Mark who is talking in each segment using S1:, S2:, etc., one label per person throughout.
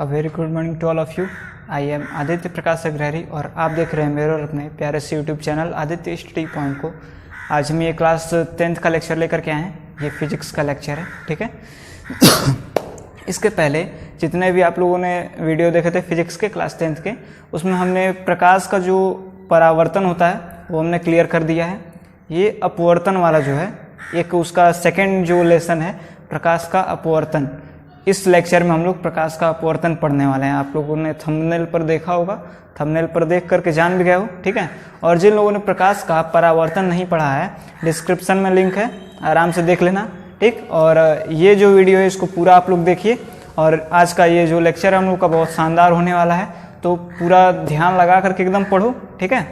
S1: A very good morning to all of you. I am Aditya Prakash Agrahari और आप देख रहे हैं मेरे और अपने प्यारे से YouTube channel Aditya study point को। आज हम ये क्लास 10th का लेक्चर लेकर के आए हैं। ये फिजिक्स का लेक्चर है, ठीक है। इसके पहले जितने भी आप लोगों ने वीडियो देखे थे फिजिक्स के क्लास 10th के, उसमें हमने प्रकाश का जो परावर्तन होता है वो हमने क्लियर कर दिया है। ये अपवर्तन वाला जो है एक उसका सेकेंड जो लेसन है प्रकाश का अपवर्तन। इस लेक्चर में हम लोग प्रकाश का अपवर्तन पढ़ने वाले हैं। आप लोगों ने थंबनेल पर देखा होगा, थंबनेल पर देख करके जान भी गए हो, ठीक है। और जिन लोगों ने प्रकाश का परावर्तन नहीं पढ़ा है, डिस्क्रिप्शन में लिंक है, आराम से देख लेना, ठीक। और ये जो वीडियो है इसको पूरा आप लोग देखिए। और आज का ये जो लेक्चर है हम लोग का बहुत शानदार होने वाला है, तो पूरा ध्यान लगा करके एकदम पढ़ो, ठीक है।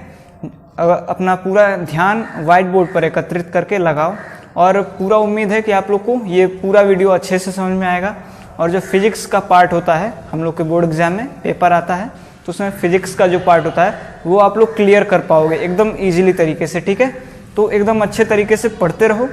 S1: अपना पूरा ध्यान व्हाइट बोर्ड पर एकत्रित करके लगाओ और पूरा उम्मीद है कि आप लोग को ये पूरा वीडियो अच्छे से समझ में आएगा। और जो फिजिक्स का पार्ट होता है हम लोग के बोर्ड एग्जाम में पेपर आता है, तो उसमें फिजिक्स का जो पार्ट होता है वो आप लोग क्लियर कर पाओगे एकदम इजीली तरीके से, ठीक है। तो एकदम अच्छे तरीके से पढ़ते रहो,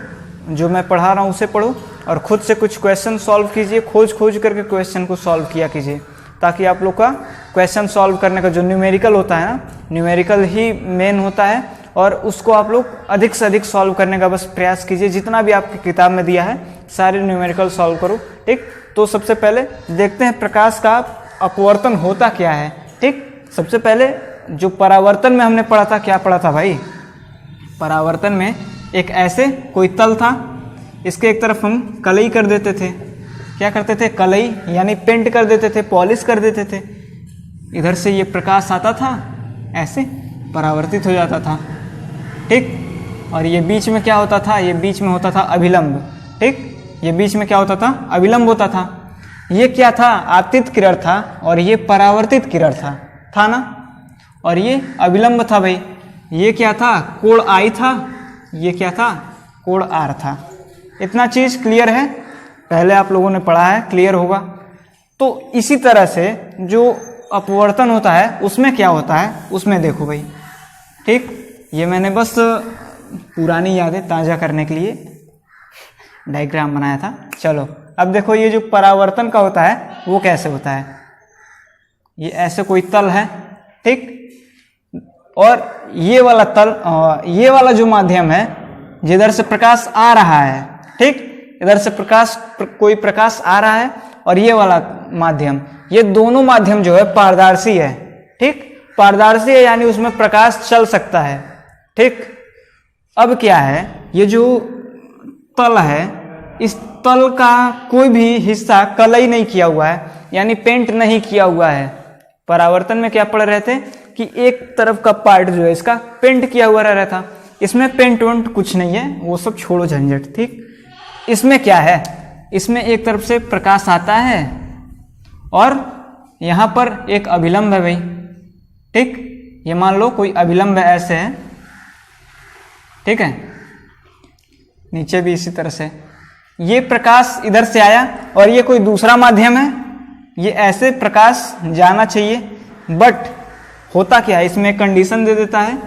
S1: जो मैं पढ़ा रहा हूँ उसे पढ़ो और खुद से कुछ क्वेश्चन सॉल्व कीजिए, खोज करके क्वेश्चन को सॉल्व किया कीजिए, ताकि आप लोग का क्वेश्चन सॉल्व करने का जो न्यूमेरिकल होता है ना, न्यूमेरिकल ही मेन होता है और उसको आप लोग अधिक से अधिक सॉल्व करने का बस प्रयास कीजिए। जितना भी आपकी किताब में दिया है सारे न्यूमेरिकल सॉल्व करो, ठीक। तो सबसे पहले देखते हैं प्रकाश का अपवर्तन होता क्या है, ठीक। सबसे पहले जो परावर्तन में हमने पढ़ा था, क्या पढ़ा था भाई? परावर्तन में एक ऐसे कोई तल था, इसके एक तरफ हम कलई कर देते थे। क्या करते थे? कलई, यानी पेंट कर देते थे, पॉलिश कर देते थे। इधर से ये प्रकाश आता था, ऐसे परावर्तित हो जाता था, ठीक। और ये बीच में क्या होता था? ये बीच में होता था अभिलंब, ठीक। ये बीच में क्या होता था? अभिलंब होता था। ये क्या था? आपतित किरण था और ये परावर्तित किरण था ना। और ये अभिलंब था भाई। ये क्या था? कोण आई था। ये क्या था? कोण आर था। इतना चीज क्लियर है, पहले आप लोगों ने पढ़ा है, क्लियर होगा। तो इसी तरह से जो अपवर्तन होता है उसमें क्या होता है, उसमें देखो भाई, ठीक। ये मैंने बस पुरानी यादें ताज़ा करने के लिए डायग्राम बनाया था। चलो अब देखो, ये जो परावर्तन का होता है वो कैसे होता है। ये ऐसे कोई तल है, ठीक। और ये वाला तल, ये वाला जो माध्यम है जिधर से प्रकाश आ रहा है, ठीक, इधर से कोई प्रकाश आ रहा है और ये वाला माध्यम, ये दोनों माध्यम जो है पारदर्शी है, ठीक। पारदर्शी है यानी उसमें प्रकाश चल सकता है, ठीक। अब क्या है, ये जो तल है, इस तल का कोई भी हिस्सा कलई नहीं किया हुआ है, यानी पेंट नहीं किया हुआ है। परावर्तन में क्या पढ़ रहे थे कि एक तरफ का पार्ट जो है इसका पेंट किया हुआ रह रहा था। इसमें पेंट वेंट कुछ नहीं है, वो सब छोड़ो झंझट, ठीक। इसमें क्या है? इसमें एक तरफ से प्रकाश आता है और यहां पर एक अभिलंब है भाई, ठीक। ये मान लो कोई अभिलंब ऐसे है, ठीक है। नीचे भी इसी तरह से ये प्रकाश इधर से आया और ये कोई दूसरा माध्यम है, ये ऐसे प्रकाश जाना चाहिए, बट होता क्या है, इसमें कंडीशन दे देता है,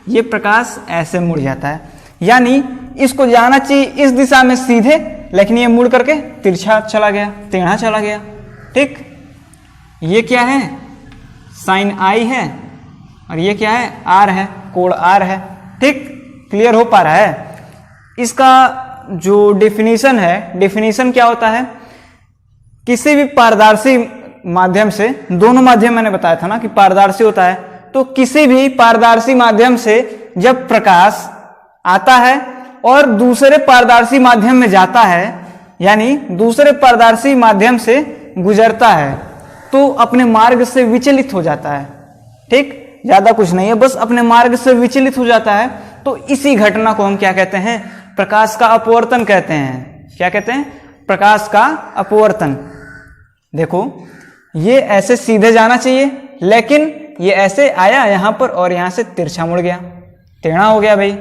S1: ये प्रकाश ऐसे मुड़ जाता है। यानी इसको जाना चाहिए इस दिशा में सीधे, लेकिन ये मुड़ करके तिरछा चला गया, टेढ़ा चला गया, ठीक। ये क्या है? साइन आई है और ये क्या है? आर है, कोण आर है, ठीक। क्लियर हो पा रहा है? इसका जो डेफिनेशन है, डेफिनेशन क्या होता है? किसी भी पारदर्शी माध्यम से, दोनों माध्यम मैंने बताया था ना कि पारदर्शी होता है, तो किसी भी पारदर्शी माध्यम से जब प्रकाश आता है और दूसरे पारदर्शी माध्यम में जाता है, यानी दूसरे पारदर्शी माध्यम से गुजरता है, तो अपने मार्ग से विचलित हो जाता है, ठीक। ज्यादा कुछ नहीं है, बस अपने मार्ग से विचलित हो जाता है। तो इसी घटना को हम क्या कहते हैं? प्रकाश का अपवर्तन कहते हैं। क्या कहते हैं? प्रकाश का अपवर्तन। देखो, ये ऐसे सीधे जाना चाहिए, लेकिन ये ऐसे आया यहां पर और यहां से तिरछा मुड़ गया, टेढ़ा हो गया भाई,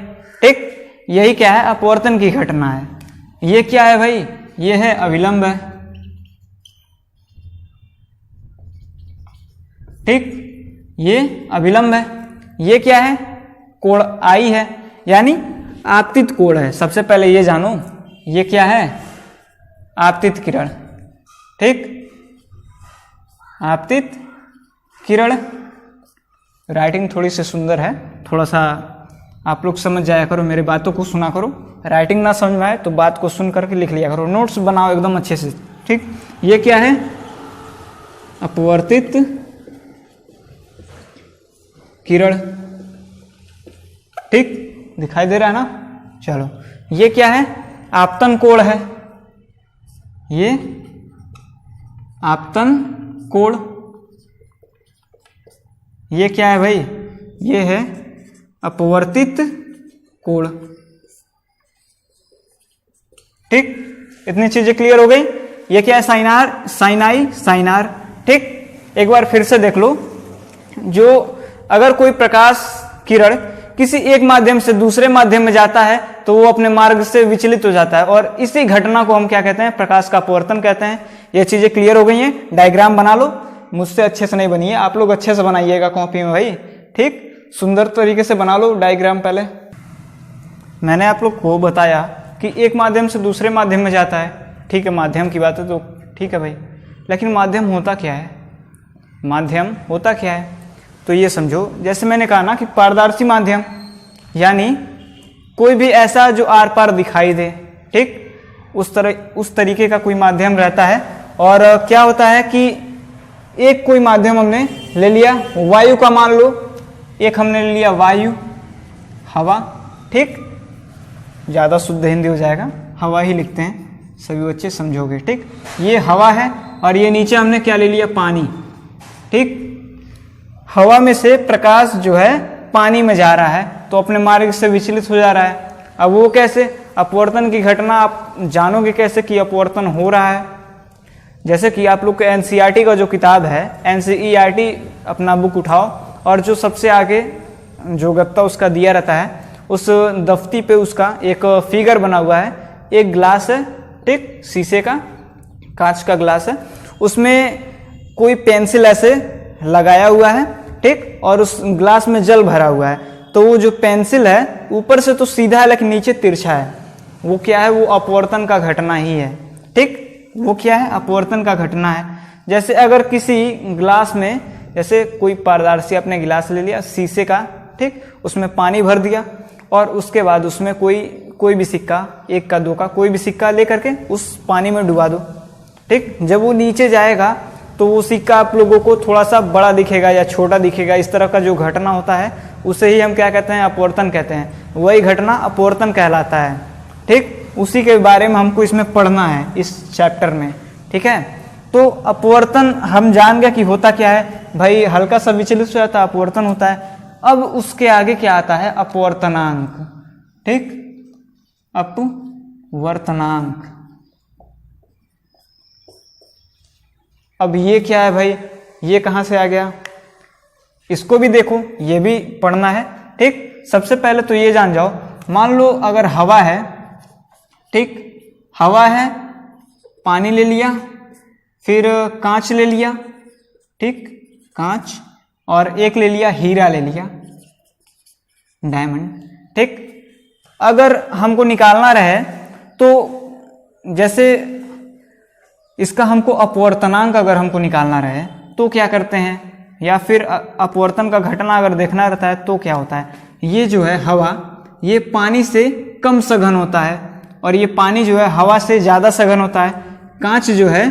S1: ठीक। यही क्या है? अपवर्तन की घटना है। ये क्या है भाई? ये है अभिलंब है, ठीक। ये अभिलंब है। ये क्या है? कोण आई है, यानी आपतित कोण है। सबसे पहले ये जानो, ये क्या है? आपतित किरण, ठीक। आपतित किरण। राइटिंग थोड़ी सी सुंदर है, थोड़ा सा आप लोग समझ जाया करो, मेरी बातों को सुना करो। राइटिंग ना समझ में आए तो बात को सुन करके लिख लिया करो, नोट्स बनाओ एकदम अच्छे से, ठीक। ये क्या है? अपवर्तित किरण, ठीक, दिखाई दे रहा है ना। चलो, ये क्या है? आपतन कोण है। ये आपतन कोण। ये क्या है भाई? ये है अपवर्तित कोण, ठीक। इतनी चीजें क्लियर हो गई। ये क्या है? साइनार, साइनाई, साइनार, ठीक। एक बार फिर से देख लो, जो अगर कोई प्रकाश किरण किसी एक माध्यम से दूसरे माध्यम में जाता है तो वो अपने मार्ग से विचलित हो जाता है, और इसी घटना को हम क्या कहते हैं? प्रकाश का अपवर्तन कहते हैं। ये चीजें क्लियर हो गई हैं। डायग्राम बना लो, मुझसे अच्छे से नहीं बनी है, आप लोग अच्छे से बनाइएगा कॉपी में भाई, ठीक। सुंदर तरीके से बना लो डायग्राम। पहले मैंने आप लोग को बताया कि एक माध्यम से दूसरे माध्यम में जाता है, ठीक है, माध्यम की बात है तो ठीक है भाई, लेकिन माध्यम होता क्या है? माध्यम होता क्या है? तो ये समझो, जैसे मैंने कहा ना कि पारदर्शी माध्यम, यानी कोई भी ऐसा जो आर पार दिखाई दे, ठीक, उस तरीके का कोई माध्यम रहता है। और क्या होता है कि एक कोई माध्यम हमने ले लिया, वायु का मान लो, एक हमने ले लिया वायु, हवा, ठीक, ज़्यादा शुद्ध हिंदी हो जाएगा, हवा ही लिखते हैं, सभी बच्चे समझोगे, ठीक। ये हवा है, और ये नीचे हमने क्या ले लिया? पानी, ठीक। हवा में से प्रकाश जो है पानी में जा रहा है तो अपने मार्ग से विचलित हो जा रहा है। अब वो कैसे? अपवर्तन की घटना आप जानोगे कैसे कि अपवर्तन हो रहा है? जैसे कि आप लोग के एनसीईआरटी का जो किताब है, एनसीईआरटी अपना बुक उठाओ, और जो सबसे आगे जो गत्ता उसका दिया रहता है, उस दफ्ती पे उसका एक फिगर बना हुआ है। एक ग्लास है, ठीक, शीशे का, कांच का ग्लास है, उसमें कोई पेंसिल ऐसे लगाया हुआ है, ठीक, और उस ग्लास में जल भरा हुआ है। तो वो जो पेंसिल है ऊपर से तो सीधा है लेकिन नीचे तिरछा है। वो क्या है? वो अपवर्तन का घटना ही है, ठीक। वो क्या है? अपवर्तन का घटना है। जैसे अगर किसी ग्लास में, जैसे कोई पारदर्शी आपने गिलास ले लिया शीशे का, ठीक, उसमें पानी भर दिया, और उसके बाद उसमें कोई भी सिक्का, एक का दो का कोई भी सिक्का ले करके उस पानी में डुबा दो, ठीक। जब वो नीचे जाएगा तो वो सिक्का आप लोगों को थोड़ा सा बड़ा दिखेगा या छोटा दिखेगा। इस तरह का जो घटना होता है उसे ही हम क्या कहते हैं? अपवर्तन कहते हैं। वही घटना अपवर्तन कहलाता है, ठीक। उसी के बारे में हमको इसमें पढ़ना है इस चैप्टर में, ठीक है। तो अपवर्तन हम जान गए कि होता क्या है भाई, हल्का सा विचलित हो जाता है, अपवर्तन होता है। अब उसके आगे क्या आता है? अपवर्तनांक, ठीक, अपवर्तनांक। अब ये क्या है भाई? ये कहाँ से आ गया? इसको भी देखो, ये भी पढ़ना है, ठीक। सबसे पहले तो ये जान जाओ, मान लो अगर हवा है, ठीक, हवा है, पानी ले लिया, फिर कांच ले लिया, ठीक, कांच, और एक ले लिया हीरा ले लिया, डायमंड, ठीक। अगर हमको निकालना रहे तो जैसे इसका हमको अपवर्तनांक अगर हमको निकालना रहे तो क्या करते हैं? या फिर अपवर्तन का घटना अगर देखना रहता है तो क्या होता है? ये जो है हवा, ये पानी से कम सघन होता है, और ये पानी जो है हवा से ज़्यादा सघन होता है। कांच जो है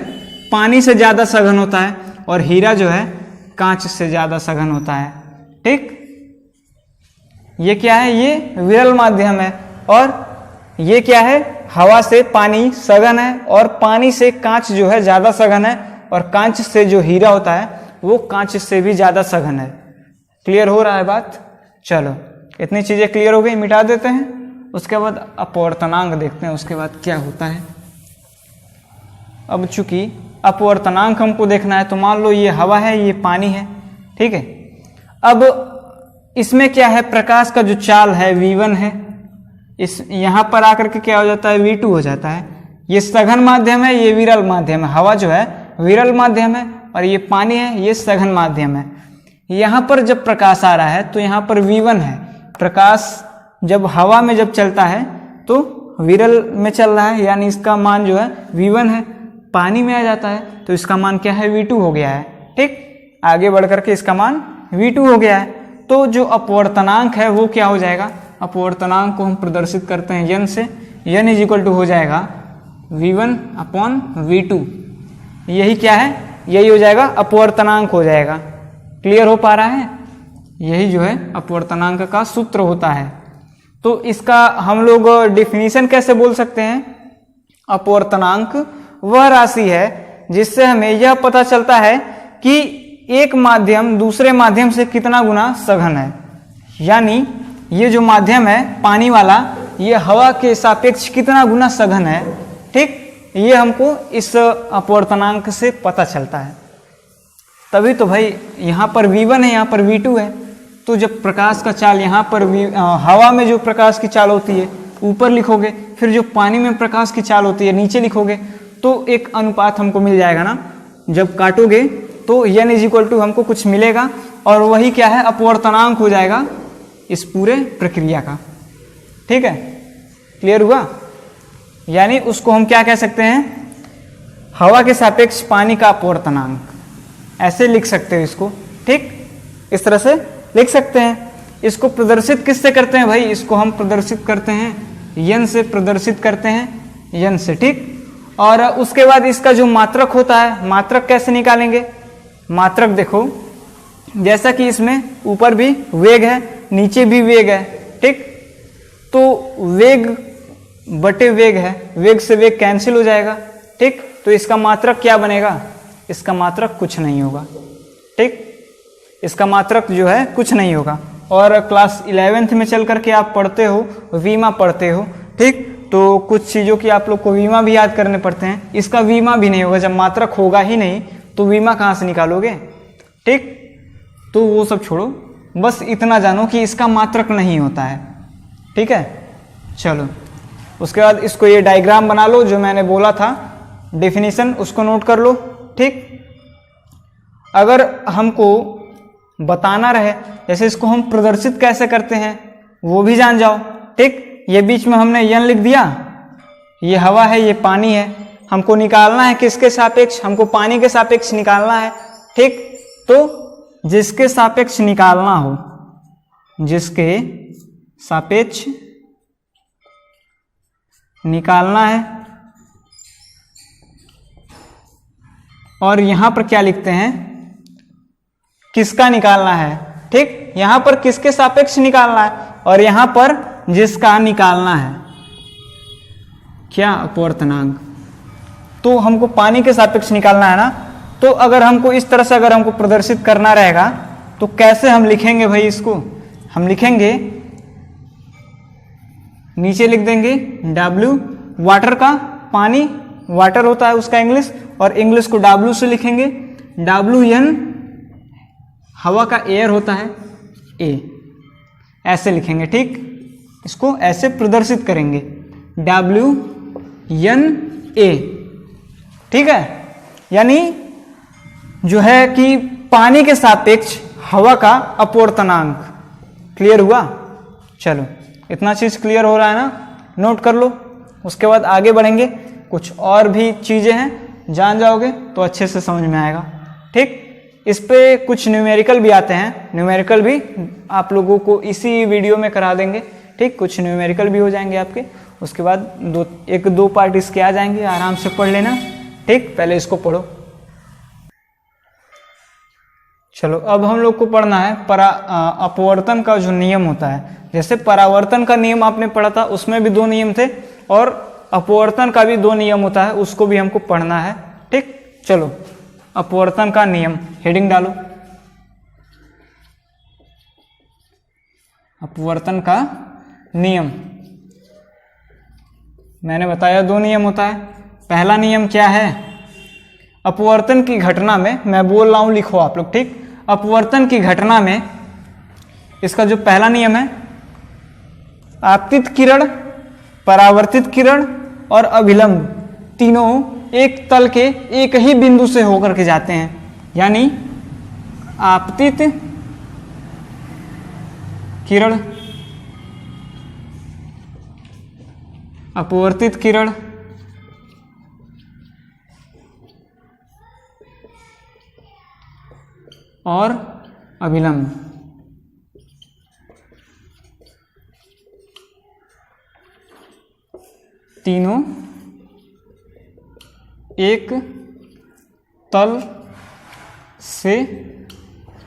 S1: पानी से ज़्यादा सघन होता है, और हीरा जो है कांच से ज़्यादा सघन होता है, ठीक। ये क्या है? ये विरल माध्यम है। और ये क्या है? हवा से पानी सघन है, और पानी से कांच जो है ज़्यादा सघन है, और कांच से जो हीरा होता है वो कांच से भी ज़्यादा सघन है। क्लियर हो रहा है बात? चलो, इतनी चीज़ें क्लियर हो गई, मिटा देते हैं। उसके बाद अपवर्तनांक देखते हैं, उसके बाद क्या होता है। अब चूंकि अपवर्तनांक हमको देखना है, तो मान लो ये हवा है, ये पानी है, ठीक है। अब इसमें क्या है? प्रकाश का जो चाल है v1 है, इस यहाँ पर आकर के क्या हो जाता है? v2 हो जाता है। ये सघन माध्यम है, ये विरल माध्यम है। हवा जो है विरल माध्यम है, और ये पानी है, ये सघन माध्यम है। यहाँ पर जब प्रकाश आ रहा है तो यहाँ पर v1 है। प्रकाश जब हवा में जब चलता है तो विरल में चल रहा है, यानी इसका मान जो है v1 है। पानी में आ जाता है तो इसका मान क्या है? v2 हो गया है, ठीक, आगे बढ़ करके इसका मान V2 हो गया है। तो जो अपवर्तनांक है वो क्या हो जाएगा, अपवर्तनांक को हम प्रदर्शित करते हैं n से, n इज इक्वल टू हो जाएगा V1 अपॉन V2। यही क्या है, यही हो जाएगा अपवर्तनांक हो जाएगा। क्लियर हो पा रहा है, यही जो है अपवर्तनांक का सूत्र होता है। तो इसका हम लोग डिफिनीशन कैसे बोल सकते हैं, अपवर्तनांक वह राशि है जिससे हमें यह पता चलता है कि एक माध्यम दूसरे माध्यम से कितना गुना सघन है। यानी ये जो माध्यम है पानी वाला, ये हवा के सापेक्ष कितना गुना सघन है, ठीक, ये हमको इस अपवर्तनांक से पता चलता है। तभी तो भाई यहाँ पर V1 है, यहाँ पर V2 है। तो जब प्रकाश का चाल यहाँ पर हवा में जो प्रकाश की चाल होती है ऊपर लिखोगे, फिर जो पानी में प्रकाश की चाल होती है नीचे लिखोगे, तो एक अनुपात हमको मिल जाएगा ना। जब काटोगे तो n इज इक्वल टू हमको कुछ मिलेगा, और वही क्या है, अपवर्तनांक हो जाएगा इस पूरे प्रक्रिया का। ठीक है, क्लियर हुआ। यानी उसको हम क्या कह सकते हैं, हवा के सापेक्ष पानी का अपवर्तनांक, ऐसे लिख सकते हो इसको। ठीक, इस तरह से लिख सकते हैं। इसको प्रदर्शित किससे करते हैं भाई, इसको हम प्रदर्शित करते हैं n से, प्रदर्शित करते हैं n से। ठीक, और उसके बाद इसका जो मात्रक होता है, मात्रक कैसे निकालेंगे, मात्रक देखो, जैसा कि इसमें ऊपर भी वेग है नीचे भी वेग है, ठीक, तो वेग बटे वेग है, वेग से वेग कैंसिल हो जाएगा। ठीक, तो इसका मात्रक क्या बनेगा, इसका मात्रक कुछ नहीं होगा। ठीक, इसका मात्रक जो है कुछ नहीं होगा। और क्लास 11th में चल करके आप पढ़ते हो, वीमा पढ़ते हो। ठीक, तो कुछ चीज़ों की आप लोग को वीमा भी याद करने पड़ते हैं। इसका वीमा भी नहीं होगा, जब मात्रक होगा ही नहीं तो वीमा कहाँ से निकालोगे। ठीक, तो वो सब छोड़ो, बस इतना जानो कि इसका मात्रक नहीं होता है। ठीक है, चलो उसके बाद इसको ये डायग्राम बना लो जो मैंने बोला था, डेफिनेशन उसको नोट कर लो। ठीक, अगर हमको बताना रहे जैसे इसको हम प्रदर्शित कैसे करते हैं वो भी जान जाओ। ठीक, ये बीच में हमने n लिख दिया, ये हवा है ये पानी है, हमको निकालना है किसके सापेक्ष, हमको पानी के सापेक्ष निकालना है। ठीक, तो जिसके सापेक्ष निकालना हो, जिसके सापेक्ष निकालना है, और यहां पर क्या लिखते हैं, किसका निकालना है। ठीक, यहां पर किसके सापेक्ष निकालना है, और यहां पर जिसका निकालना है, क्या, अपवर्तनांक। तो हमको पानी के सापेक्ष निकालना है ना। तो अगर हमको इस तरह से अगर हमको प्रदर्शित करना रहेगा तो कैसे हम लिखेंगे भाई, इसको हम लिखेंगे, नीचे लिख देंगे W, वाटर का, पानी वाटर होता है उसका इंग्लिश, और इंग्लिश को W से लिखेंगे, WN हवा का एयर होता है A, ऐसे लिखेंगे। ठीक, इसको ऐसे प्रदर्शित करेंगे WNA। ठीक है, यानी जो है कि पानी के सापेक्ष हवा का अपवर्तनांक। क्लियर हुआ, चलो इतना चीज क्लियर हो रहा है ना, नोट कर लो। उसके बाद आगे बढ़ेंगे, कुछ और भी चीजें हैं, जान जाओगे तो अच्छे से समझ में आएगा। ठीक, इस पे कुछ न्यूमेरिकल भी आते हैं, न्यूमेरिकल भी आप लोगों को इसी वीडियो में करा देंगे। ठीक, कुछ न्यूमेरिकल भी हो जाएंगे आपके, उसके बाद एक दो पार्ट इसके आ जाएंगे, आराम से पढ़ लेना। ठीक, पहले इसको पढ़ो। चलो अब हम लोग को पढ़ना है अपवर्तन का जो नियम होता है। जैसे परावर्तन का नियम आपने पढ़ा था, उसमें भी दो नियम थे, और अपवर्तन का भी दो नियम होता है, उसको भी हमको पढ़ना है। ठीक, चलो अपवर्तन का नियम, हेडिंग डालो, अपवर्तन का नियम। मैंने बताया दो नियम होता है। पहला नियम क्या है, अपवर्तन की घटना में, मैं बोल रहा हूं लिखो आप लोग। ठीक, अपवर्तन की घटना में इसका जो पहला नियम है, आपतित किरण, परावर्तित किरण और अभिलंब तीनों एक तल के एक ही बिंदु से होकर के जाते हैं। यानी आपतित किरण, अपवर्तित किरण, और अभिलंब। तीनों एक तल से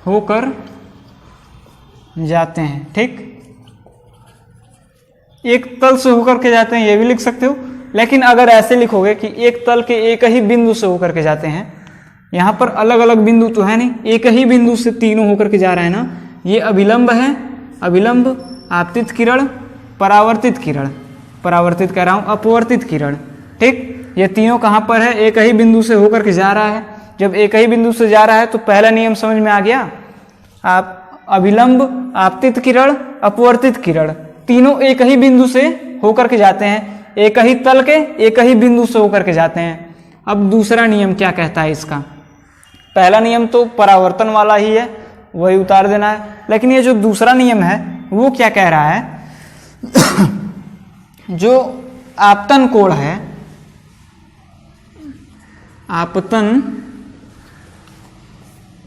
S1: होकर जाते हैं। ठीक, एक तल से होकर के जाते हैं ये भी लिख सकते हो, लेकिन अगर ऐसे लिखोगे कि एक तल के एक ही बिंदु से होकर के जाते हैं, यहाँ पर अलग अलग बिंदु तो है नहीं, एक ही बिंदु से तीनों होकर के जा रहे हैं ना, ये अभिलंब है। अभिलंब, आपतित किरण, परावर्तित किरण, परावर्तित कह रहा हूँ, अपवर्तित किरण। ठीक, ये तीनों कहाँ पर है, एक ही बिंदु से होकर के जा रहा है। जब एक ही बिंदु से जा रहा है तो पहला नियम समझ में आ गया। आप अभिलंब, आपतित किरण, अपवर्तित किरण तीनों एक ही बिंदु से होकर के जाते हैं, एक ही तल के एक ही बिंदु से होकर के जाते हैं। अब दूसरा नियम क्या कहता है इसका? पहला नियम तो परावर्तन वाला ही है, वही उतार देना है, लेकिन ये जो दूसरा नियम है वो क्या कह रहा है? जो आपतन कोण है, आपतन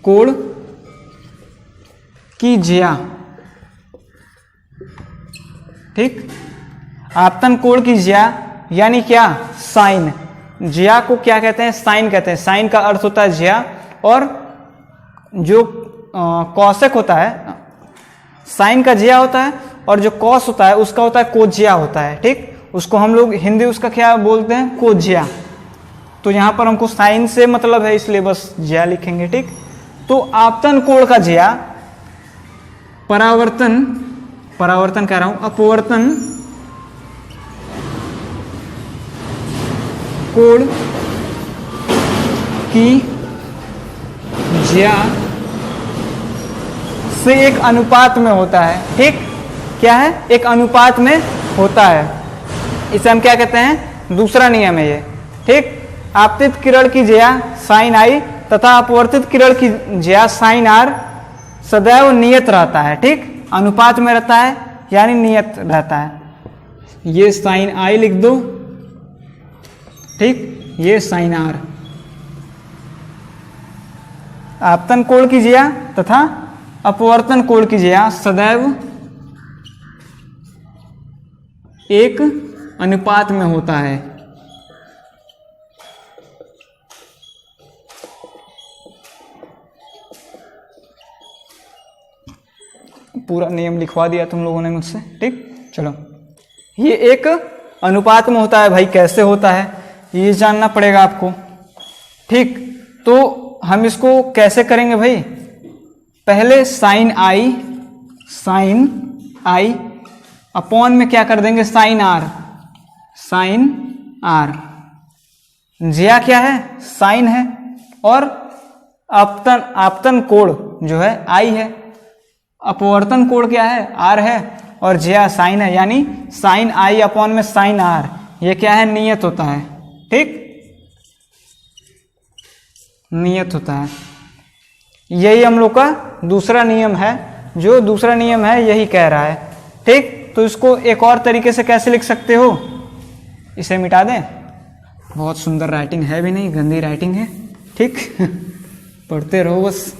S1: कोण की ज्या, ठीक, आपतन कोण की ज्या यानी क्या? साइन। ज्या को क्या कहते हैं? साइन कहते हैं। साइन का अर्थ होता है ज्या, और जो कौशिक होता है, साइन का ज्या होता है, और जो कौस होता है उसका होता है कोज्या होता है। ठीक, उसको हम लोग हिंदी उसका क्या बोलते हैं? कोज्या। तो यहाँ पर हमको साइन से मतलब है, इसलिए बस ज्या लिखेंगे। ठीक, तो आपतन कोण का ज्या, परावर्तन, परावर्तन कह रहा हूं, अपवर्तन कोण की ज्या से एक अनुपात में होता है। ठीक, क्या है? एक अनुपात में होता है। इसे हम क्या कहते हैं? दूसरा नियम है ये। ठीक, आपतित किरण की ज्या साइन आई तथा अपवर्तित किरण की ज्या साइन आर सदैव नियत रहता है। ठीक, अनुपात में रहता है यानी नियत रहता है। ये साइन आई लिख दो। ठीक, ये साइन आर। आपतन कोण की ज्या तथा अपवर्तन कोण की ज्या सदैव एक अनुपात में होता है। पूरा नियम लिखवा दिया तुम लोगों ने मुझसे। ठीक, चलो, ये एक अनुपात में होता है। भाई कैसे होता है ये जानना पड़ेगा आपको। ठीक, तो हम इसको कैसे करेंगे भाई? पहले साइन आई अपॉन में क्या कर देंगे? Sign are. साइन आर, ज्या क्या है? साइन है, और आपतन कोण जो है आई है, अपवर्तन कोण क्या है? आर है, और ज्या साइन है, यानी साइन आई अपॉन में साइन आर। ये क्या है? नियत होता है। ठीक, नियत होता है। यही हम लोग का दूसरा नियम है। जो दूसरा नियम है यही कह रहा है। ठीक, तो इसको एक और तरीके से कैसे लिख सकते हो? इसे मिटा दें। बहुत सुंदर राइटिंग है भी नहीं, गंदी राइटिंग है। ठीक पढ़ते रहो बस,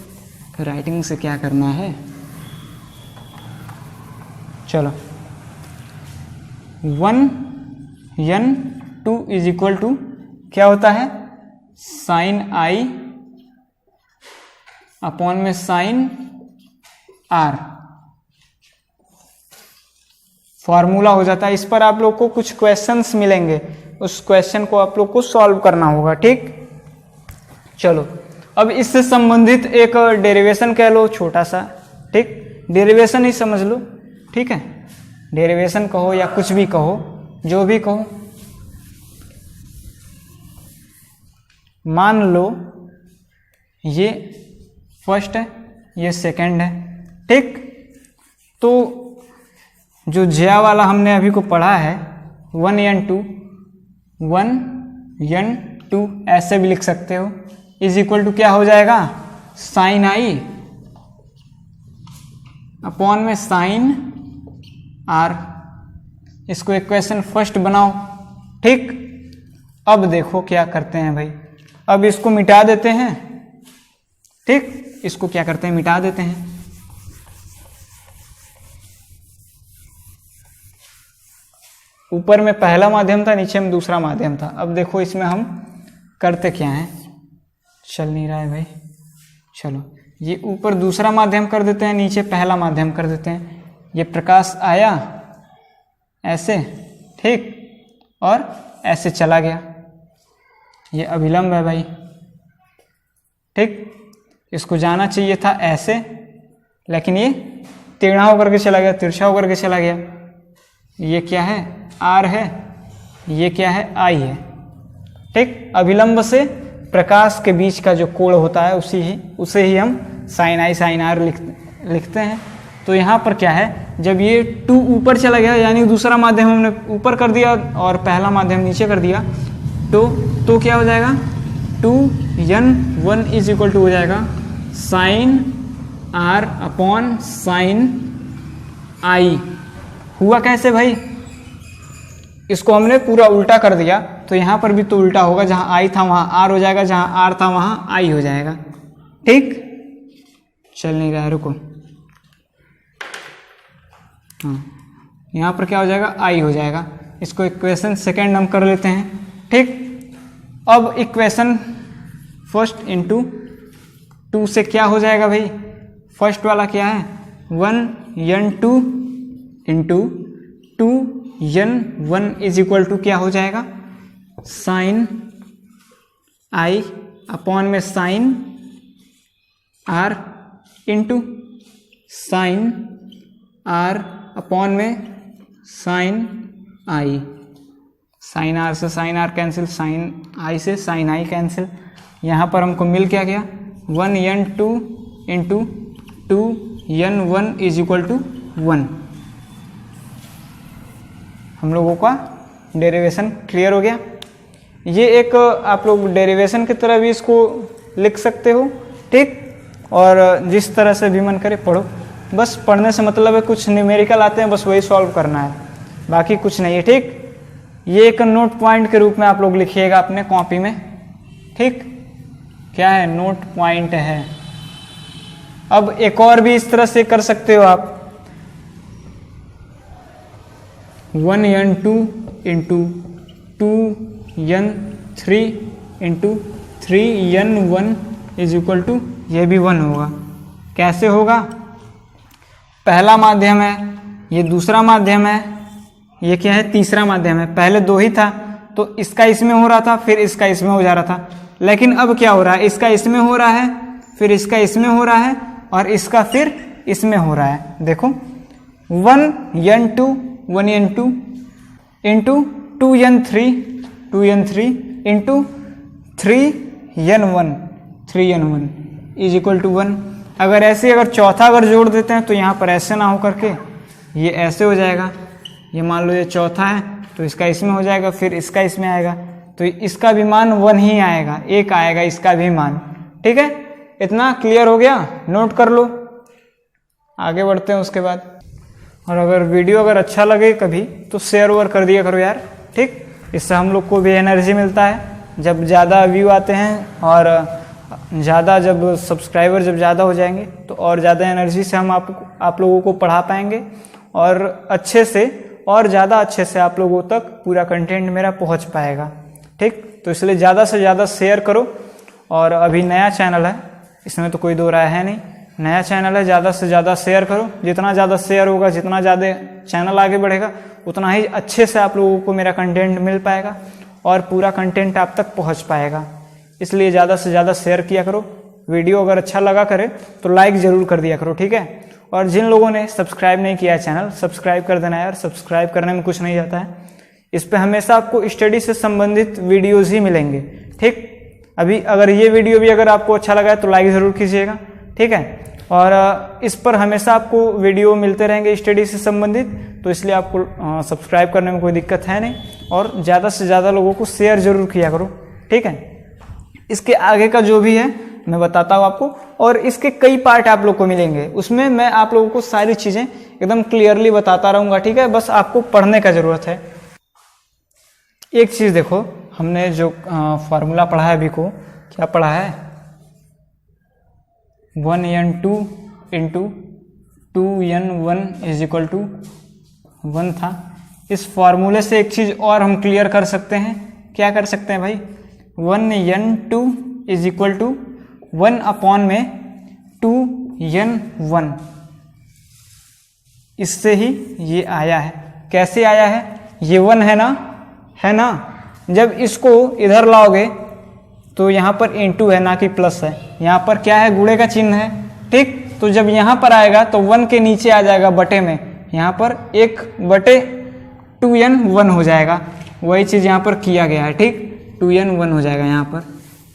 S1: राइटिंग से क्या करना है। चलो, 1n2 इज इक्वल टू क्या होता है? साइन आई अपॉन में साइन आर। फॉर्मूला हो जाता है। इस पर आप लोग को कुछ क्वेश्चंस मिलेंगे, उस क्वेश्चन को आप लोग को सॉल्व करना होगा। ठीक, चलो, अब इससे संबंधित एक डेरिवेशन कह लो छोटा सा। ठीक, डेरिवेशन ही समझ लो। ठीक है, डेरिवेशन कहो या कुछ भी कहो, जो भी कहो। मान लो ये फर्स्ट है, ये सेकंड है। ठीक, तो जो ज्या वाला हमने अभी को पढ़ा है 1n2 ऐसे भी लिख सकते हो, इज इक्वल टू क्या हो जाएगा? साइन आई अपॉन में साइन आर। इसको इक्वेशन फर्स्ट बनाओ। ठीक, अब देखो क्या करते हैं भाई। अब इसको मिटा देते हैं। ठीक, इसको क्या करते हैं, मिटा देते हैं। ऊपर में पहला माध्यम था, नीचे में दूसरा माध्यम था। अब देखो इसमें हम करते क्या हैं, चल नहीं रहा है भाई, चलो ये ऊपर दूसरा माध्यम कर देते हैं, नीचे पहला माध्यम कर देते हैं। ये प्रकाश आया ऐसे, ठीक, और ऐसे चला गया, ये अभिलंब है भाई, ठीक। इसको जाना चाहिए था ऐसे, लेकिन ये टेढ़ा होकर के चला गया, तिरछा होकर के चला गया। ये क्या है, आर है, ये क्या है, आई है, ठीक। अभिलंब से प्रकाश के बीच का जो कोण होता है उसे ही हम साइन आई साइन आर लिखते हैं। तो यहाँ पर क्या है, जब ये 2 ऊपर चला गया, यानी दूसरा माध्यम हमने ऊपर कर दिया और पहला माध्यम नीचे कर दिया, तो क्या हो जाएगा, 2n1 इज इक्वल टू हो जाएगा साइन आर अपॉन साइन आई। हुआ कैसे भाई, इसको हमने पूरा उल्टा कर दिया, तो यहाँ पर भी तो उल्टा होगा, जहाँ आई था वहाँ आर हो जाएगा, जहाँ आर था वहाँ आई हो जाएगा, ठीक। चल नहीं रहा है, रुको, हाँ, यहाँ पर क्या हो जाएगा, आई हो जाएगा। इसको इक्वेशन सेकेंड हम कर लेते हैं, ठीक। अब इक्वेशन फर्स्ट इंटू 2 से क्या हो जाएगा भाई, फर्स्ट वाला क्या है, 1n2 into 2n1 is equal to क्या हो जाएगा, साइन आई अपॉन में sine r into sine r upon में साइन आई। साइन आर से sine r cancel, sine i से साइन आई कैंसिल। यहाँ पर हमको मिल क्या गया, 1n2 into 2n1 is equal to 1। हम लोगों का डेरिवेशन क्लियर हो गया। ये एक आप लोग डेरिवेशन की तरह भी इसको लिख सकते हो, ठीक। और जिस तरह से भी मन करे पढ़ो, बस पढ़ने से मतलब है, कुछ न्यूमेरिकल आते हैं बस वही सॉल्व करना है, बाकी कुछ नहीं है, ठीक। ये एक नोट पॉइंट के रूप में आप लोग लिखिएगा अपने कॉपी में, ठीक। क्या है, नोट पॉइंट है। अब एक और भी इस तरह से कर सकते हो आप, 1n2 into 2n3 into 3n1 is equal to, ये भी 1 होगा। कैसे होगा, पहला माध्यम है, ये दूसरा माध्यम है, ये क्या है, तीसरा माध्यम है। पहले 2 ही था, तो इसका इसमें हो रहा था, फिर इसका इसमें हो जा रहा था। लेकिन अब क्या हो रहा है, इसका इसमें हो रहा है, फिर इसका इसमें हो रहा है, और इसका फिर इसमें हो रहा है। देखो 1n2 into 2n3 into 3n1 is equal to 1। अगर ऐसे अगर चौथा अगर जोड़ देते हैं तो यहाँ पर ऐसे ना हो करके ये ऐसे हो जाएगा। ये मान लो ये चौथा है, तो इसका इसमें हो जाएगा, फिर इसका इसमें आएगा, तो इसका भी मान 1 ही आएगा, 1 आएगा इसका भी मान, ठीक है। इतना क्लियर हो गया, नोट कर लो, आगे बढ़ते हैं उसके बाद। और अगर वीडियो अगर अच्छा लगे कभी तो शेयर ओवर कर दिया करो यार, ठीक। इससे हम लोग को भी एनर्जी मिलता है, जब ज़्यादा व्यू आते हैं और ज़्यादा जब सब्सक्राइबर जब ज़्यादा हो जाएंगे तो और ज़्यादा एनर्जी से हम आप लोगों को पढ़ा पाएंगे, और अच्छे से और ज़्यादा अच्छे से आप लोगों तक पूरा कंटेंट मेरा पहुंच पाएगा, ठीक। तो इसलिए ज़्यादा से ज़्यादा शेयर करो। और अभी नया चैनल है, इसमें तो कोई दो राय है नहीं, नया चैनल है, ज़्यादा से ज़्यादा शेयर करो। जितना ज़्यादा शेयर होगा, जितना ज़्यादा चैनल आगे बढ़ेगा, उतना ही अच्छे से आप लोगों को मेरा कंटेंट मिल पाएगा और पूरा कंटेंट आप तक पहुंच पाएगा। इसलिए ज़्यादा से ज़्यादा शेयर किया करो। वीडियो अगर अच्छा लगा करे तो लाइक ज़रूर कर दिया करो, ठीक है। और जिन लोगों ने सब्सक्राइब नहीं किया है चैनल, सब्सक्राइब कर देना यार, सब्सक्राइब करने में कुछ नहीं जाता है। इस पे हमेशा आपको स्टडी से संबंधित वीडियोज़ ही मिलेंगे, ठीक। अभी अगर ये वीडियो भी अगर आपको अच्छा लगा है तो लाइक ज़रूर कीजिएगा, ठीक है। और इस पर हमेशा आपको वीडियो मिलते रहेंगे स्टडी से संबंधित, तो इसलिए आपको सब्सक्राइब करने में कोई दिक्कत है नहीं। और ज़्यादा से ज़्यादा लोगों को शेयर ज़रूर किया करो, ठीक है। इसके आगे का जो भी है मैं बताता हूँ आपको, और इसके कई पार्ट आप लोग को मिलेंगे, उसमें मैं आप लोगों को सारी चीज़ें एकदम क्लियरली बताता रहूँगा, ठीक है। बस आपको पढ़ने का ज़रूरत है। एक चीज़ देखो, हमने जो फार्मूला पढ़ा है अभी को, क्या पढ़ा है, 1n2 into 2n1 is equal to 1 था। इस फॉर्मूले से एक चीज़ और हम क्लियर कर सकते हैं। क्या कर सकते हैं भाई? 1n2 is equal to 1 upon में 2n1। इससे ही ये आया है। कैसे आया है? ये 1 है ना, जब इसको इधर लाओगे तो यहाँ पर इंटू है ना कि प्लस है। यहाँ पर क्या है? गुणे का चिन्ह है, ठीक। तो जब यहाँ पर आएगा तो 1 के नीचे आ जाएगा बटे में, यहाँ पर 1/2n1 हो जाएगा। वही चीज़ यहाँ पर किया गया है, ठीक। 2n1 हो जाएगा यहाँ पर।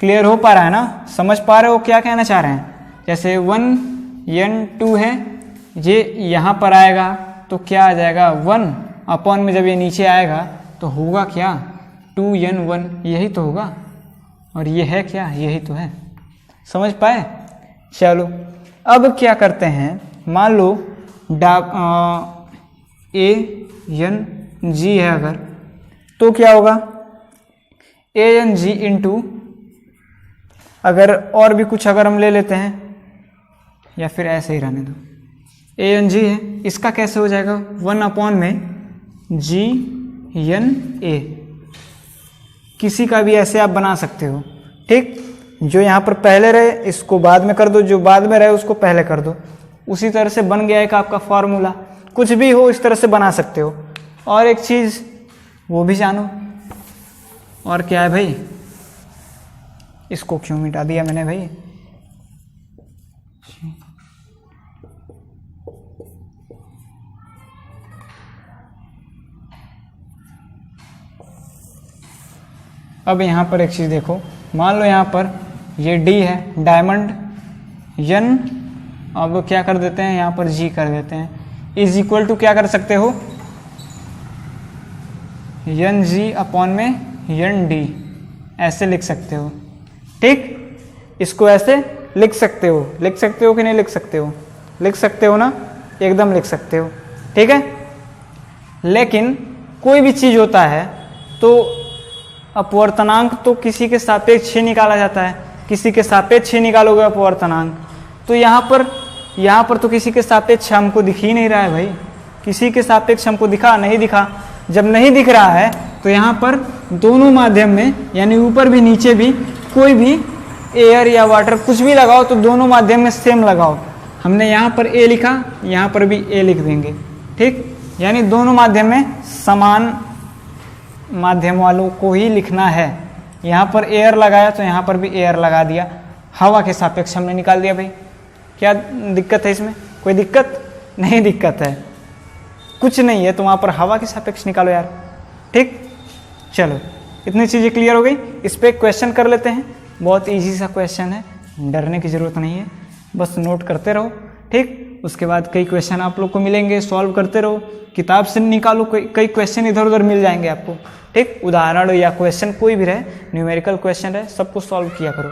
S1: क्लियर हो पा रहा है ना? समझ पा रहे हो क्या कहना चाह रहे हैं? जैसे 1n2 है, ये यहाँ पर आएगा तो क्या आ जाएगा? 1 अपॉन में जब ये नीचे आएगा तो होगा क्या? 2n1, यही तो होगा। और ये है क्या? यही तो है। समझ पाए? चलो अब क्या करते हैं, मान लो ANG है अगर, तो क्या होगा? ANG इंटू, अगर और भी कुछ अगर हम ले लेते हैं, या फिर ऐसे ही रहने दो, ANG है, इसका कैसे हो जाएगा? 1 अपॉन में GNA। किसी का भी ऐसे आप बना सकते हो, ठीक। जो यहाँ पर पहले रहे इसको बाद में कर दो, जो बाद में रहे उसको पहले कर दो। उसी तरह से बन गया एक आपका फॉर्मूला। कुछ भी हो इस तरह से बना सकते हो। और एक चीज़ वो भी जानो, और क्या है भाई? इसको क्यों मिटा दिया मैंने भाई? अब यहाँ पर एक चीज़ देखो, मान लो यहाँ पर ये D है, डायमंड, N, अब क्या कर देते हैं यहाँ पर G कर देते हैं, इज इक्वल टू क्या कर सकते हो? NG अपॉन में ND, ऐसे लिख सकते हो, ठीक। इसको ऐसे लिख सकते हो कि नहीं लिख सकते हो? लिख सकते हो ना, एकदम लिख सकते हो, ठीक है। लेकिन कोई भी चीज़ होता है तो अपवर्तनांक तो किसी के सापेक्ष ही निकाला जाता है, किसी के सापेक्ष ही निकालोगे अपवर्तनांक। तो यहाँ पर तो किसी के सापेक्ष हमको दिख ही नहीं रहा है भाई। किसी के सापेक्ष हमको दिखा नहीं दिखा? जब नहीं दिख रहा है तो यहाँ पर दोनों माध्यम में, यानी ऊपर भी नीचे भी, कोई भी एयर या वाटर कुछ भी लगाओ तो दोनों माध्यम में सेम लगाओ। हमने यहाँ पर ए लिखा, यहाँ पर भी ए लिख देंगे, ठीक। यानी दोनों माध्यम में समान माध्यम वालों को ही लिखना है। यहाँ पर एयर लगाया तो यहाँ पर भी एयर लगा दिया, हवा के सापेक्ष हमने निकाल दिया भाई। क्या दिक्कत है इसमें? कोई दिक्कत नहीं, दिक्कत है कुछ नहीं है, तो वहाँ पर हवा के सापेक्ष निकालो यार, ठीक। चलो इतनी चीज़ें क्लियर हो गई। इस पर क्वेश्चन कर लेते हैं, बहुत इजी सा क्वेश्चन है, डरने की ज़रूरत नहीं है, बस नोट करते रहो, ठीक। उसके बाद कई क्वेश्चन आप लोग को मिलेंगे, सॉल्व करते रहो, किताब से निकालो, कई क्वेश्चन इधर उधर मिल जाएंगे आपको, ठीक। उदाहरण या क्वेश्चन कोई भी रहे, न्यूमेरिकल क्वेश्चन रहे, सबको सॉल्व किया करो,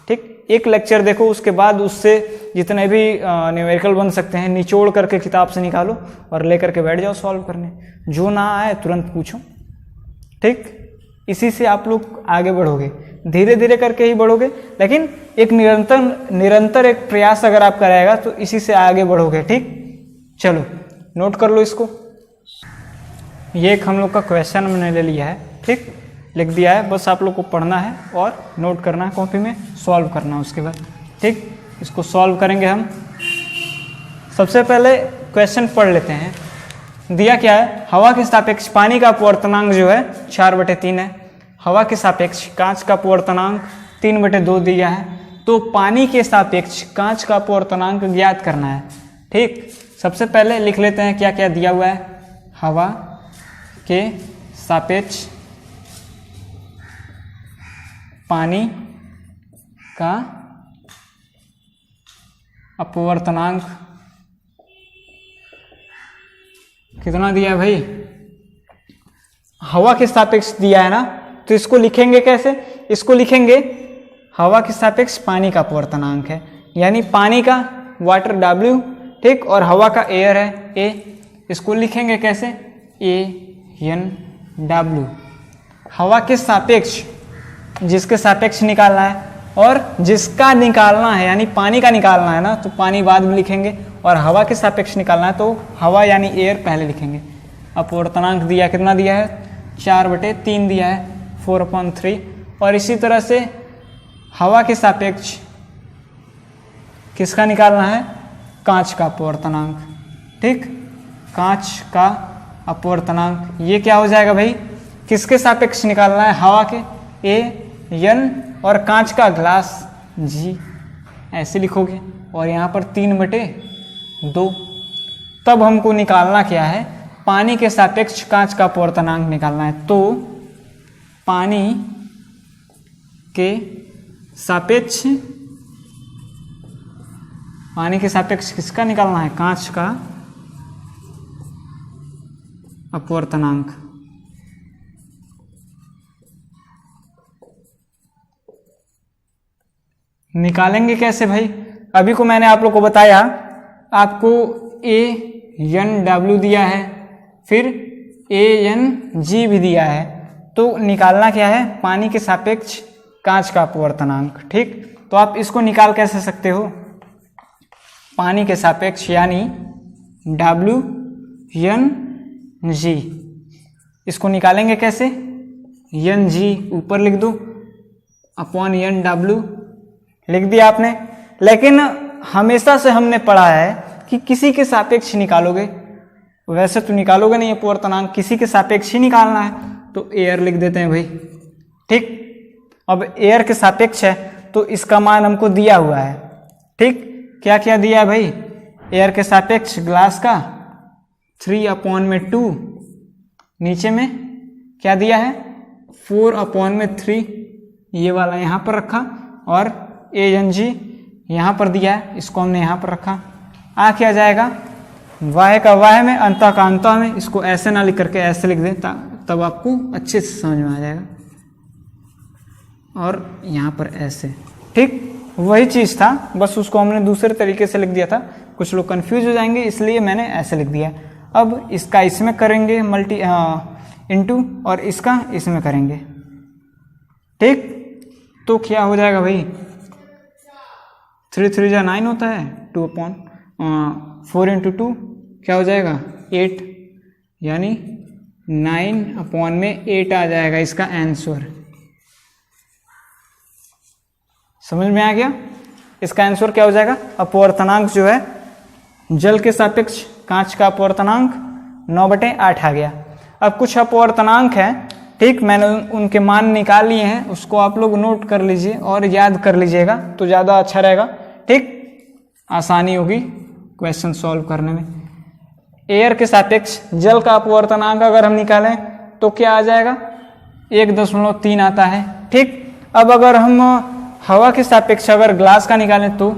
S1: ठीक। एक लेक्चर देखो, उसके बाद उससे जितने भी न्यूमेरिकल बन सकते हैं निचोड़ करके किताब से निकालो और लेकर के बैठ जाओ सॉल्व करने। जो ना आए तुरंत पूछो, ठीक। इसी से आप लोग आगे बढ़ोगे, धीरे धीरे करके ही बढ़ोगे, लेकिन एक निरंतर एक प्रयास अगर आप कराएगा तो इसी से आगे बढ़ोगे, ठीक। चलो नोट कर लो इसको। ये एक हम लोग का क्वेश्चन हमने ले लिया है, ठीक, लिख दिया है, बस आप लोग को पढ़ना है और नोट करना है कॉपी में, सॉल्व करना है उसके बाद, ठीक। इसको सॉल्व करेंगे हम। सबसे पहले क्वेश्चन पढ़ लेते हैं। दिया क्या है? हवा के सापेक्ष पानी का अपवर्तनांक जो है 4/3 है, हवा के सापेक्ष कांच का अपवर्तनांक 3/2 दिया है। तो पानी के सापेक्ष कांच का अपवर्तनांक ज्ञात करना है, ठीक। सबसे पहले लिख लेते हैं क्या क्या दिया हुआ है। हवा के सापेक्ष पानी का अपवर्तनांक कितना दिया है भाई? हवा के सापेक्ष दिया है ना, तो इसको लिखेंगे कैसे? इसको लिखेंगे हवा के सापेक्ष पानी का अपवर्तनांक है, यानी पानी का वाटर W, ठीक, और हवा का एयर है A। इसको लिखेंगे कैसे? ANW। हवा के सापेक्ष, जिसके सापेक्ष निकालना है, और जिसका निकालना है यानी पानी का निकालना है ना, तो पानी बाद में लिखेंगे, और हवा के सापेक्ष निकालना है तो हवा यानी एयर पहले लिखेंगे। अपवर्तनांक दिया कितना दिया है, 4/3 दिया है, 4/3। और इसी तरह से हवा के सापेक्ष किसका निकालना है, कांच का अपवर्तनांक। ठीक, कांच का अपवर्तनांक ये क्या हो जाएगा भाई, किसके सापेक्ष निकालना है, हवा के A/N और कांच का ग्लास G, ऐसे लिखोगे। और यहाँ पर 3/2। तब हमको निकालना क्या है, पानी के सापेक्ष कांच का अपवर्तनांक निकालना है। तो पानी के सापेक्ष किसका निकालना है, कांच का अपवर्तनांक। निकालेंगे कैसे भाई, अभी को मैंने आप लोग को बताया, आपको A/N/W दिया है, फिर A/N/G भी दिया है। तो निकालना क्या है, पानी के सापेक्ष कांच का अपवर्तनांक। ठीक, तो आप इसको निकाल कैसे सकते हो, पानी के सापेक्ष यानी W/N/G, इसको निकालेंगे कैसे, N/G ऊपर लिख दो, अपॉन N/W लिख दिया आपने। लेकिन हमेशा से हमने पढ़ा है कि किसी के सापेक्ष निकालोगे, वैसे तो निकालोगे नहीं अपवर्तनांक, किसी के सापेक्ष ही निकालना है, तो एयर लिख देते हैं भाई। ठीक, अब एयर के सापेक्ष है तो इसका मान हमको दिया हुआ है। ठीक, क्या क्या दिया है भाई, एयर के सापेक्ष ग्लास का 3/2, नीचे में क्या दिया है 4/3, ये वाला यहाँ पर रखा, और A/N/G यहाँ पर दिया है, इसको हमने यहाँ पर रखा। आ क्या जाएगा, वाह का वाह में, अंतः का अंतः में, इसको ऐसे ना लिख करके ऐसे लिख दें, तब आपको अच्छे से समझ में आ जाएगा। और यहाँ पर ऐसे, ठीक वही चीज़ था, बस उसको हमने दूसरे तरीके से लिख दिया था, कुछ लोग कंफ्यूज हो जाएंगे इसलिए मैंने ऐसे लिख दिया। अब इसका इसमें करेंगे इंटू, और इसका इसमें करेंगे। ठीक, तो क्या हो जाएगा भाई, 3 3 9 होता है, 4 × 2 क्या हो जाएगा 8, यानी 9/8 आ जाएगा इसका आंसर। समझ में आ गया, इसका आंसर क्या हो जाएगा, अपवर्तनांक जो है जल के सापेक्ष कांच का अपवर्तनांक 9/8 आ गया। अब कुछ अपवर्तनांक है, ठीक, मैंने उनके मान निकाल लिए हैं, उसको आप लोग नोट कर लीजिए और याद कर लीजिएगा तो ज़्यादा अच्छा रहेगा। ठीक, आसानी होगी क्वेश्चन सॉल्व करने में। एयर के सापेक्ष जल का अपवर्तनांक अगर हम निकालें तो क्या आ जाएगा, 1.3 आता है। ठीक, अब अगर हम हवा के सापेक्ष अगर ग्लास का निकालें तो,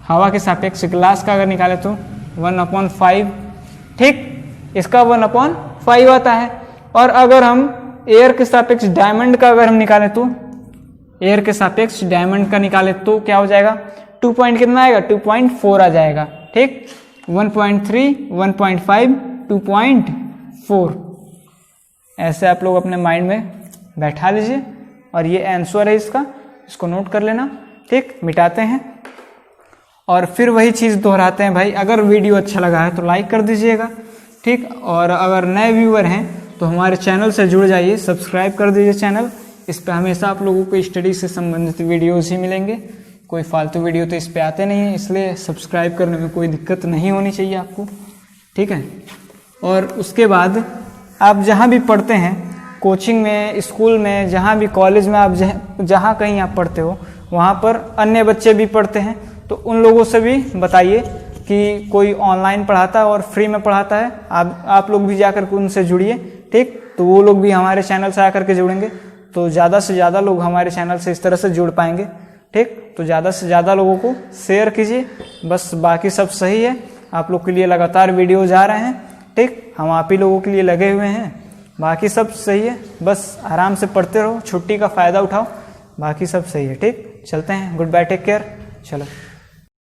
S1: हवा के सापेक्ष ग्लास का अगर निकालें तो 1/5, ठीक, इसका 1/5 आता है। और अगर हम एयर के सापेक्ष डायमंड का अगर हम निकालें तो, एयर के सापेक्ष डायमंड का निकालें तो क्या हो जाएगा, 2 पॉइंट कितना आएगा, 2.4 आ जाएगा। ठीक, 1.3, 1.5, 2.4, ऐसे आप लोग अपने माइंड में बैठा लीजिए और ये आंसर है इसका, इसको नोट कर लेना। ठीक, मिटाते हैं और फिर वही चीज़ दोहराते हैं भाई। अगर वीडियो अच्छा लगा है तो लाइक कर दीजिएगा। ठीक, और अगर नए व्यूअर हैं तो हमारे चैनल से जुड़ जाइए, सब्सक्राइब कर दीजिए चैनल। इस पे हमेशा आप लोगों को स्टडी से संबंधित वीडियोज़ ही मिलेंगे, कोई फालतू वीडियो तो इस पे आते नहीं है, इसलिए सब्सक्राइब करने में कोई दिक्कत नहीं होनी चाहिए आपको। ठीक है, और उसके बाद आप जहाँ भी पढ़ते हैं, कोचिंग में, स्कूल में, जहाँ भी कॉलेज में, आप जहाँ कहीं आप पढ़ते हो वहाँ पर अन्य बच्चे भी पढ़ते हैं, तो उन लोगों से भी बताइए कि कोई ऑनलाइन पढ़ाता है और फ्री में पढ़ाता है, आप लोग भी जाकर के उनसे जुड़िए। ठीक, तो वो लोग भी हमारे चैनल से आकर के जुड़ेंगे तो ज़्यादा से ज़्यादा लोग हमारे चैनल से इस तरह से जुड़ पाएंगे। ठीक, तो ज़्यादा से ज़्यादा लोगों को शेयर कीजिए, बस बाकी सब सही है। आप लोग के लिए लगातार वीडियोज आ रहे हैं। ठीक, हम आप ही लोगों के लिए लगे हुए हैं, बाकी सब सही है, बस आराम से पढ़ते रहो, छुट्टी का फ़ायदा उठाओ, बाकी सब सही है। ठीक, चलते हैं, गुड बाय, टेक केयर, चलो।